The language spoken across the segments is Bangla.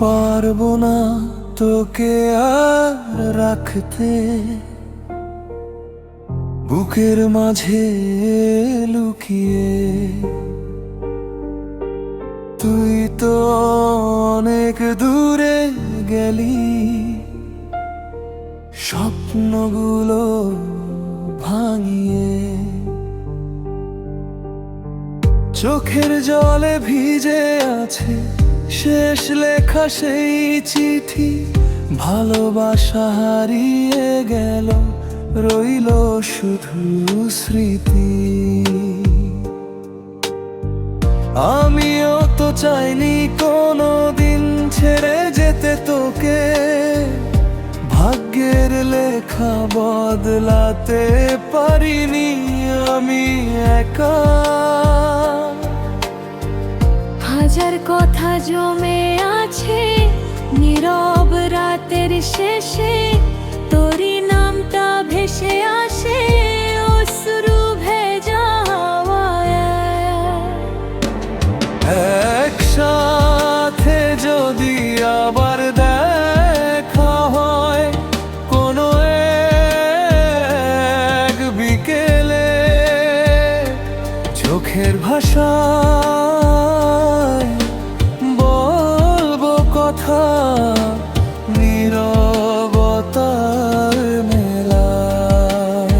পারবো না তোকে আর রাখতে বুকের মাঝে লুকিয়ে। তুই তো অনেক দূরে গেলি, স্বপ্নগুলো ভাঙিয়ে। চোখের জলে ভিজে আছে শেষ লেখা সেই চিঠি। ভালোবাসা হারিয়ে গেল, রইল শুধু স্মৃতি। আমিও তো চাইনি কোনো দিন ছেড়ে যেতে তোকে। ভাগ্যের লেখা বদলাতে পারিনি আমি একা। হাজার কথা জমে আছে নীরব রাতের শেষে। তোরই নামটা ভেসে আসে অশ্রু ভেজা হাওয়ায়। একসাথে যদি আবার দেখা হয় কোনো এক বিকেলে, চোখের ভাষায় বলবো কথা নীরবতার মেলায়।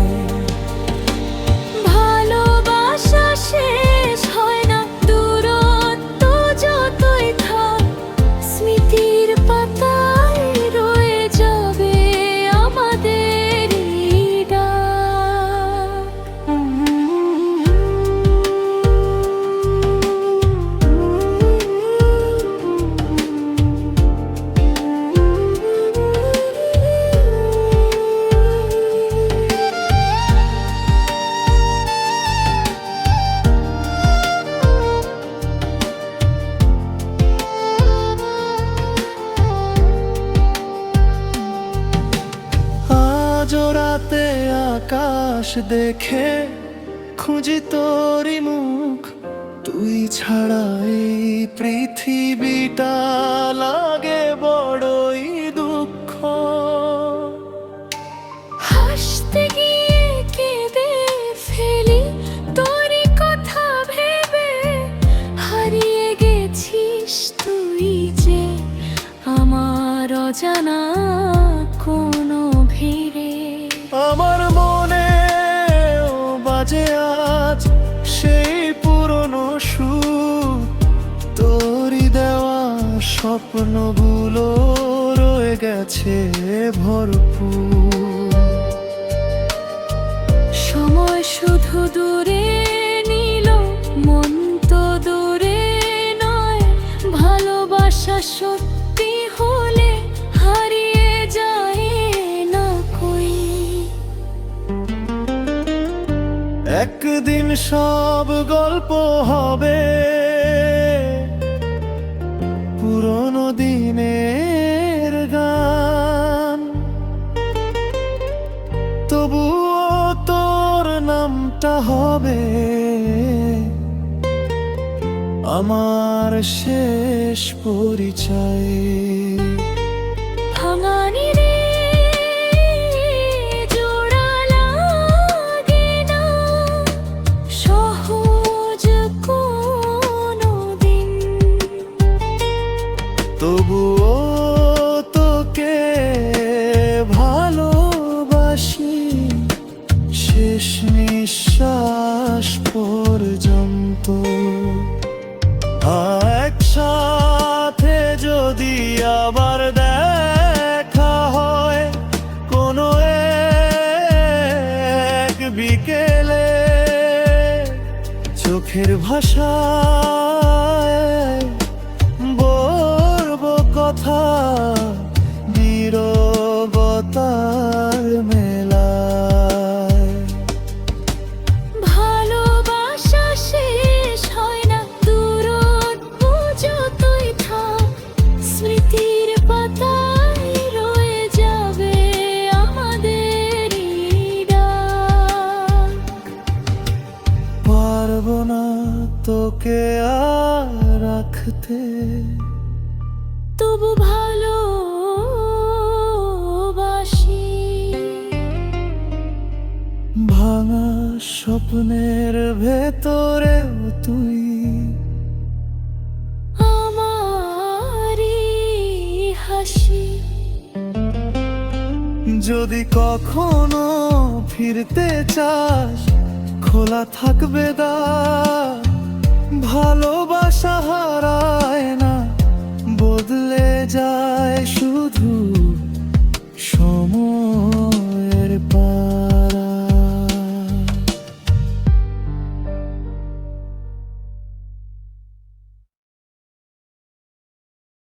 ভালোবাসা শেষ হয় না, দূরত্ব যতই থাক স্মৃতির পাতায় রয়ে যাবে আমাদের ডাক। আজ রাতে আকাশ দেখে খুঁজি তোরই মুখ। তুই ছাড়া এই পৃথিবীটা লাগে বড়ই দুঃখ। হাসতে গিয়ে কেঁদে ফেলি তোরই কথা ভেবে। হারিয়ে গেছিস তুই যে আমার অজানা কোনো ভিড়ে। আমার মনে বাজে আজ সেই পুরনো সুর। তোরই দেওয়া স্বপ্নগুলো রয়ে গেছে ভরপুর। সময় শুধু দূরে নিল, মন তো দূরে নয়। ভালোবাসা সত্যি হলে হারিয়ে যায় না কই। একদিন সব গল্প হবে পুরনো দিনের গান। তবুও তোর নামটা হবে আমার শেষ পরিচয়। ভাঙানি রে জোড়া লাগে না সহজ কোনো দিন। তবুও তোকে ভালোবাসি শেষ নিঃশ্বাস পর্যন্ত। একসাথে যদি আবার দেখা হয় কোনো এক বিকেলে, চোখের ভাষায় বলবো কথা নীরবতার মেলায়। ভালোবাসা শেষ হয় না, দূরত্ব যতই থাক স্মৃতির পাতায় রয়ে যাবে আমাদের ডাক। পারবো না তোকে আর স্বপ্নের ভেতরেও তুই আমারি হাসি। যদি কখনো ফিরতে চাস খোলা থাকবে দ্বার, ভালোবাসা হারায় না, বদলে যায় শুধু